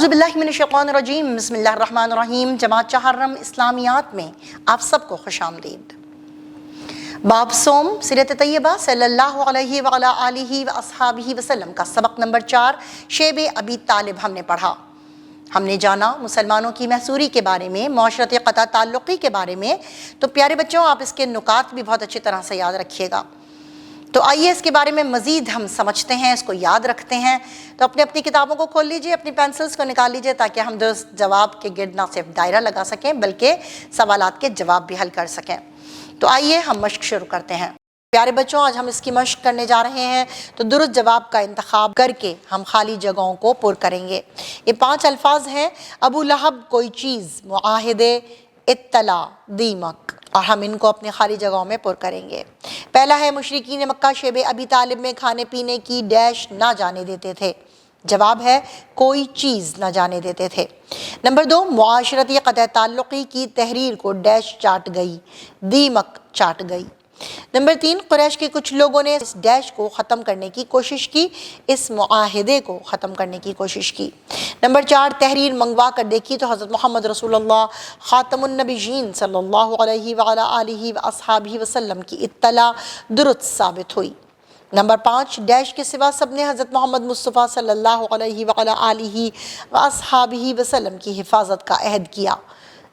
اعوذ باللہ من الشیطان الرجیم، بسم اللہ الرحمن الرحیم۔ جماعت چہارم اسلامیات میں آپ سب کو خوش آمدید۔ باب صوم سیرت طیبہ صلی اللہ علیہ وعلی آلہ واصحابہ وسلم کا سبق نمبر 4 شیب ابی طالب ہم نے پڑھا۔ ہم نے جانا مسلمانوں کی محصوری کے بارے میں، معاشرت قطع تعلقی کے بارے میں۔ تو پیارے بچوں، آپ اس کے نکات بھی بہت اچھی طرح سے یاد رکھیے گا۔ تو آئیے اس کے بارے میں مزید ہم سمجھتے ہیں، اس کو یاد رکھتے ہیں۔ تو اپنی کتابوں کو کھول لیجئے، اپنی پینسلز کو نکال لیجئے، تاکہ ہم درست جواب کے گرد نہ صرف دائرہ لگا سکیں بلکہ سوالات کے جواب بھی حل کر سکیں۔ تو آئیے ہم مشق شروع کرتے ہیں۔ پیارے بچوں، آج ہم اس کی مشق کرنے جا رہے ہیں۔ تو درست جواب کا انتخاب کر کے ہم خالی جگہوں کو پر کریں گے۔ یہ 5 الفاظ ہیں: ابو لہب کوئی چیز، معاہدے، اطلاع، دیمک، اور ہم ان کو اپنی خالی جگہوں میں پر کریں گے۔ پہلا ہے مشرکین مکہ شیب ابی طالب میں کھانے پینے کی ڈیش نہ جانے دیتے تھے۔ جواب ہے کوئی چیز نہ جانے دیتے تھے۔ نمبر 2، معاشرتی قطع تعلقی کی تحریر کو ڈیش چاٹ گئی، دیمک چاٹ گئی۔ نمبر 3، قریش کے کچھ لوگوں نے اس ڈیش کو ختم کرنے کی کوشش کی، اس معاہدے کو ختم کرنے کی کوشش کی۔ نمبر 4، تحریر منگوا کر دیکھی تو حضرت محمد رسول اللہ خاتم النبیین صلی اللہ علیہ وعلی آلہ واصحابہ وسلم کی اطلاع درست ثابت ہوئی۔ نمبر 5، ڈیش کے سوا سب نے حضرت محمد مصطفیٰ صلی اللہ علیہ وعلی آلہ واصحابہ وسلم کی حفاظت کا عہد کیا۔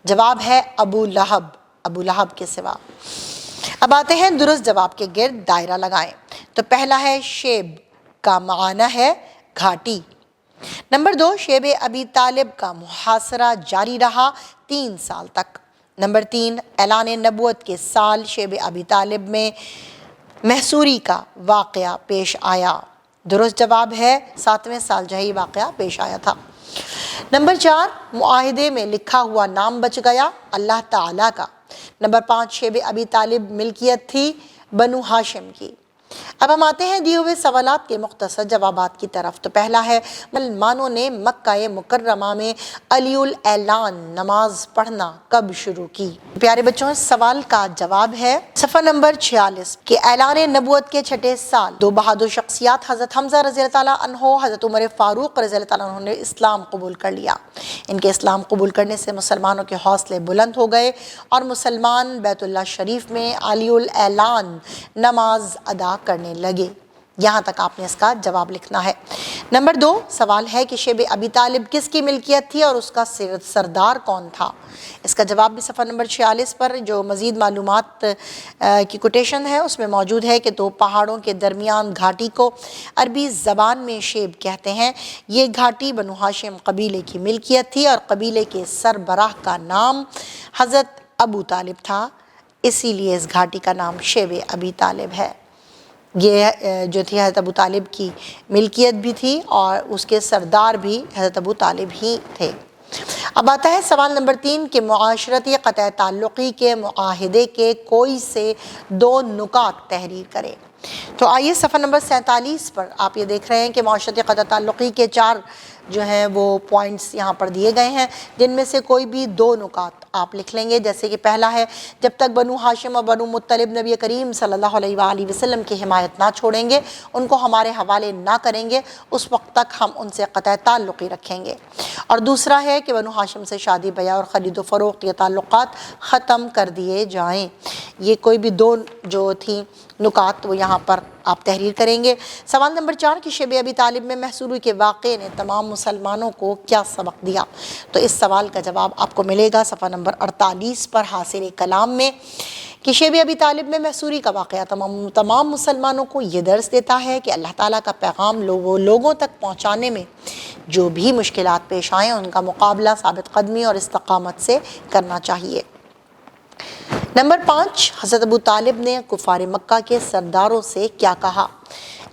جواب ہے ابو لہب، ابو لہب کے سوا۔ اب آتے ہیں درست جواب کے گرد دائرہ لگائیں۔ تو پہلا ہے شیب کا معنی ہے گھاٹی۔ نمبر 2، شیب ابی طالب کا محاصرہ جاری رہا 3 سال تک۔ نمبر 3، اعلان نبوت کے سال شیب ابی طالب میں محصوری کا واقعہ پیش آیا۔ درست جواب ہے 7ویں سال جہی واقعہ پیش آیا تھا۔ نمبر 4، معاہدے میں لکھا ہوا نام بچ گیا اللہ تعالیٰ کا۔ نمبر 5، شیب ابی طالب ملکیت تھی بنو ہاشم کی۔ اب ہم آتے ہیں دیے ہوئے سوالات کے مختصر جوابات کی طرف۔ تو پہلا ہے مسلمانوں نے مکہ مکرمہ میں علی الاعلان نماز پڑھنا کب شروع کی؟ پیارے بچوں، اس سوال کا جواب ہے صفحہ نمبر 46 کہ اعلان نبوت کے 6 سال 2 بہادر شخصیات حضرت حمزہ رضی اللہ تعالیٰ عنہ، حضرت عمر فاروق رضی اللہ تعالیٰ عنہ نے اسلام قبول کر لیا۔ ان کے اسلام قبول کرنے سے مسلمانوں کے حوصلے بلند ہو گئے اور مسلمان بیت اللہ شریف میں علی الاعلان نماز ادا کرنے لگے۔ یہاں تک آپ نے اس کا جواب لکھنا ہے۔ نمبر 2، سوال ہے کہ شیب ابی طالب کس کی ملکیت تھی اور اس کا سردار کون تھا؟ اس کا جواب بھی صفحہ نمبر 46 پر جو مزید معلومات کی کوٹیشن ہے اس میں موجود ہے کہ 2 پہاڑوں کے درمیان گھاٹی کو عربی زبان میں شیب کہتے ہیں۔ یہ گھاٹی بنو ہاشم قبیلے کی ملکیت تھی اور قبیلے کے سربراہ کا نام حضرت ابو طالب تھا، اسی لیے اس گھاٹی کا نام شیب ابی طالب ہے۔ یہ جو تھی حضرت ابو طالب کی ملکیت بھی تھی اور اس کے سردار بھی حضرت ابو طالب ہی تھے۔ اب آتا ہے سوال نمبر 3 کہ معاشرتی قطع تعلقی کے معاہدے کے کوئی سے 2 نکات تحریر کریں۔ تو آئیے صفحہ نمبر 47 پر آپ یہ دیکھ رہے ہیں کہ معاشرتی قطع تعلقی کے 4 جو ہیں وہ پوائنٹس یہاں پر دیے گئے ہیں، جن میں سے کوئی بھی 2 نکات آپ لکھ لیں گے۔ جیسے کہ پہلا ہے جب تک بنو ہاشم اور بنو مطلب نبی کریم صلی اللہ علیہ وآلہ وسلم کی حمایت نہ چھوڑیں گے، ان کو ہمارے حوالے نہ کریں گے، اس وقت تک ہم ان سے قطع تعلقی رکھیں گے۔ اور دوسرا ہے کہ بنو ہاشم سے شادی بیاہ اور خرید و فروخت کے تعلقات ختم کر دیے جائیں۔ یہ کوئی بھی 2 جو تھیں نکات وہ یہاں پر آپ تحریر کریں گے۔ سوال نمبر 4 کہ شیب ابی طالب میں محصوری کے واقعے نے تمام مسلمانوں کو کیا سبق دیا؟ تو اس سوال کا جواب آپ کو ملے گا صفحہ نمبر 48 پر حاصل کلام میں کہ شیب ابی طالب میں محصوری کا واقعہ تمام مسلمانوں کو یہ درس دیتا ہے کہ اللہ تعالیٰ کا پیغام لوگوں تک پہنچانے میں جو بھی مشکلات پیش آئیں ان کا مقابلہ ثابت قدمی اور استقامت سے کرنا چاہیے۔ نمبر 5، حضرت ابو طالب نے کفار مکہ کے سرداروں سے کیا کہا؟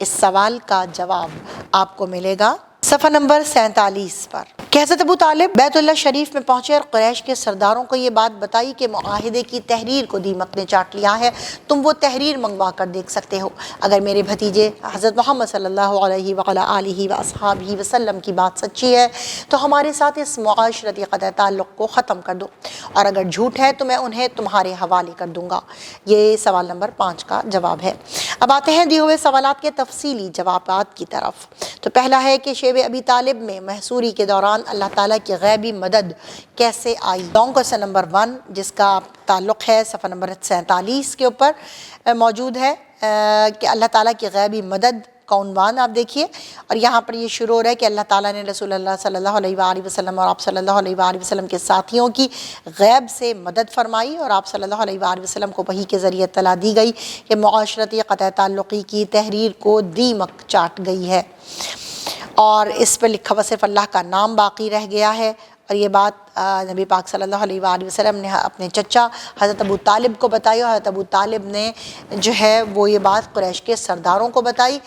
اس سوال کا جواب آپ کو ملے گا صفحہ نمبر 47 پر کہ حضرت ابو طالب بیت اللہ شریف میں پہنچے اور قریش کے سرداروں کو یہ بات بتائی کہ معاہدے کی تحریر کو دیمک نے چاٹ لیا ہے، تم وہ تحریر منگوا کر دیکھ سکتے ہو۔ اگر میرے بھتیجے حضرت محمد صلی اللہ علیہ وعلی آلہ واصحابہ وسلم کی بات سچی ہے تو ہمارے ساتھ اس معاشرتی قطع تعلق کو ختم کر دو، اور اگر جھوٹ ہے تو میں انہیں تمہارے حوالے کر دوں گا۔ یہ سوال نمبر 5 کا جواب ہے۔ اب آتے ہیں دیے ہوئے سوالات کے تفصیلی جوابات کی طرف۔ تو پہلا ہے کہ شیب شیب ابی طالب میں محصوری کے دوران اللہ تعالیٰ کی غیبی مدد کیسے آئی؟ لانگ کوسچن نمبر 1 جس کا تعلق ہے صفحہ نمبر 47 کے اوپر موجود ہے کہ اللہ تعالیٰ کی غیبی مدد کا عنوان آپ دیکھیے، اور یہاں پر یہ شروع ہو رہا ہے کہ اللہ تعالیٰ نے رسول اللہ صلی اللہ علیہ وآلہ وسلم اور آپ صلی اللہ علیہ وآلہ وسلم کے ساتھیوں کی غیب سے مدد فرمائی، اور آپ صلی اللہ علیہ وآلہ وسلم کو وحی کے ذریعے اطلاع دی گئی کہ معاشرتی قطع تعلقی کی تحریر کو دیمک چاٹ گئی ہے، اور اس پر لکھا ہوا صرف اللہ کا نام باقی رہ گیا ہے۔ اور یہ بات نبی پاک صلی اللہ علیہ وآلہ وسلم نے اپنے چچا حضرت ابو طالب کو بتائی، اور حضرت ابو طالب نے جو ہے وہ یہ بات قریش کے سرداروں کو بتائی،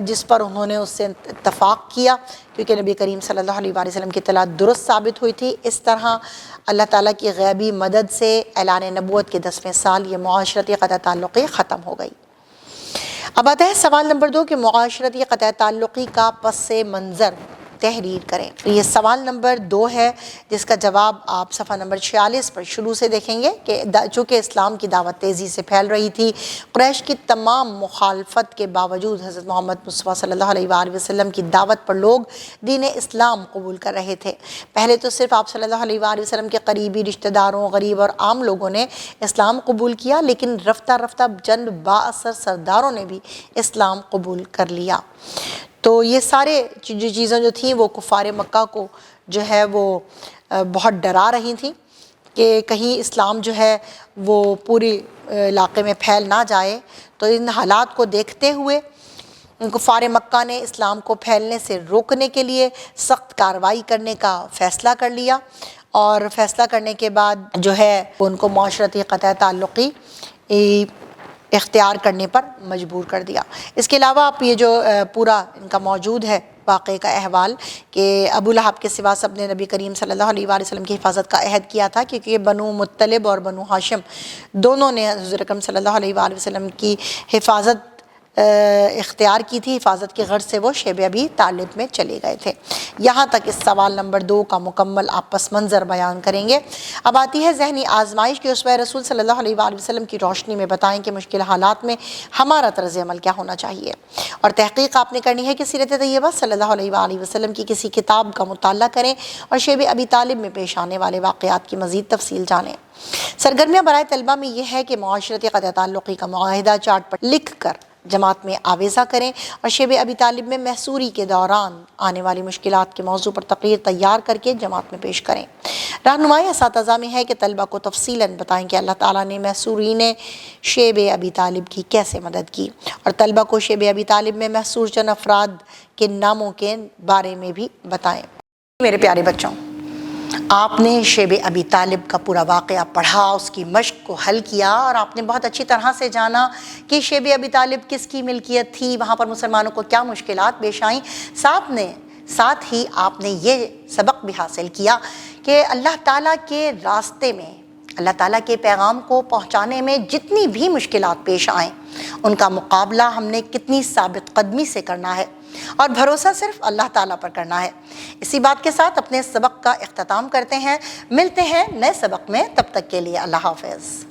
جس پر انہوں نے اس سے اتفاق کیا، کیونکہ نبی کریم صلی اللہ علیہ وآلہ وسلم کی اطلاع درست ثابت ہوئی تھی۔ اس طرح اللہ تعالیٰ کی غیبی مدد سے اعلان نبوت کے 10ویں سال یہ معاشرتی قطع تعلقی ختم ہو گئی۔ اب آتا ہے سوال نمبر 2 کہ معاشرتی قطع تعلقی کا پس منظر تحریر کریں۔ یہ سوال نمبر 2 ہے جس کا جواب آپ صفحہ نمبر 46 پر شروع سے دیکھیں گے کہ چونکہ اسلام کی دعوت تیزی سے پھیل رہی تھی، قریش کی تمام مخالفت کے باوجود حضرت محمد مصطفیٰ صلی اللہ علیہ وآلہ وسلم کی دعوت پر لوگ دین اسلام قبول کر رہے تھے۔ پہلے تو صرف آپ صلی اللہ علیہ وآلہ وسلم کے قریبی رشتہ داروں، غریب اور عام لوگوں نے اسلام قبول کیا، لیکن رفتہ رفتہ چند بااثر سرداروں نے بھی اسلام قبول کر لیا۔ تو یہ سارے چیزیں جو تھیں وہ کفار مکہ کو جو ہے وہ بہت ڈرا رہی تھیں کہ کہیں اسلام جو ہے وہ پوری علاقے میں پھیل نہ جائے۔ تو ان حالات کو دیکھتے ہوئے کفار مکہ نے اسلام کو پھیلنے سے روکنے کے لیے سخت کارروائی کرنے کا فیصلہ کر لیا، اور فیصلہ کرنے کے بعد جو ہے ان کو معاشرتی قطع تعلقی اختیار کرنے پر مجبور کر دیا۔ اس کے علاوہ آپ یہ جو پورا ان کا موجود ہے واقعے کا احوال کہ ابو لہب کے سوا سب نے نبی کریم صلی اللہ علیہ وآلہ وسلم کی حفاظت کا عہد کیا تھا، کیونکہ بنو مطلب اور بنو ہاشم دونوں نے حضور اکرم صلی اللہ علیہ وآلہ وسلم کی حفاظت اختیار کی تھی۔ حفاظت کی غرض سے وہ شیب ابی طالب میں چلے گئے تھے۔ یہاں تک اس سوال نمبر 2 کا مکمل آپ پس منظر بیان کریں گے۔ اب آتی ہے ذہنی آزمائش کہ اسوہ رسول صلی اللہ علیہ وآلہ وسلم کی روشنی میں بتائیں کہ مشکل حالات میں ہمارا طرز عمل کیا ہونا چاہیے، اور تحقیق آپ نے کرنی ہے کہ سیرت طیبہ صلی اللہ علیہ وآلہ وسلم کی کسی کتاب کا مطالعہ کریں اور شیب ابی طالب میں پیش آنے والے واقعات کی مزید تفصیل جانیں۔ سرگرمیاں برائے طلبہ میں یہ ہے کہ معاشرتی قطع تعلقی کا معاہدہ چارٹ پر لکھ کر جماعت میں آویزہ کریں، اور شیب ابی طالب میں محصوری کے دوران آنے والی مشکلات کے موضوع پر تقریر تیار کر کے جماعت میں پیش کریں۔ رہنمائی اساتذہ میں ہے کہ طلبہ کو تفصیلاً بتائیں کہ اللہ تعالیٰ نے محصورین شیب ابی طالب کی کیسے مدد کی، اور طلبہ کو شیب ابی طالب میں محصور چند افراد کے ناموں کے بارے میں بھی بتائیں۔ میرے پیارے بچوں، آپ نے شیب ابی طالب کا پورا واقعہ پڑھا، اس کی مشق کو حل کیا، اور آپ نے بہت اچھی طرح سے جانا کہ شیب ابی طالب کس کی ملکیت تھی، وہاں پر مسلمانوں کو کیا مشکلات پیش آئیں۔ ساتھ ہی آپ نے یہ سبق بھی حاصل کیا کہ اللہ تعالیٰ کے راستے میں، اللہ تعالیٰ کے پیغام کو پہنچانے میں جتنی بھی مشکلات پیش آئیں ان کا مقابلہ ہم نے کتنی ثابت قدمی سے کرنا ہے، اور بھروسہ صرف اللہ تعالیٰ پر کرنا ہے۔ اسی بات کے ساتھ اپنے سبق کا اختتام کرتے ہیں، ملتے ہیں نئے سبق میں، تب تک کے لیے اللہ حافظ۔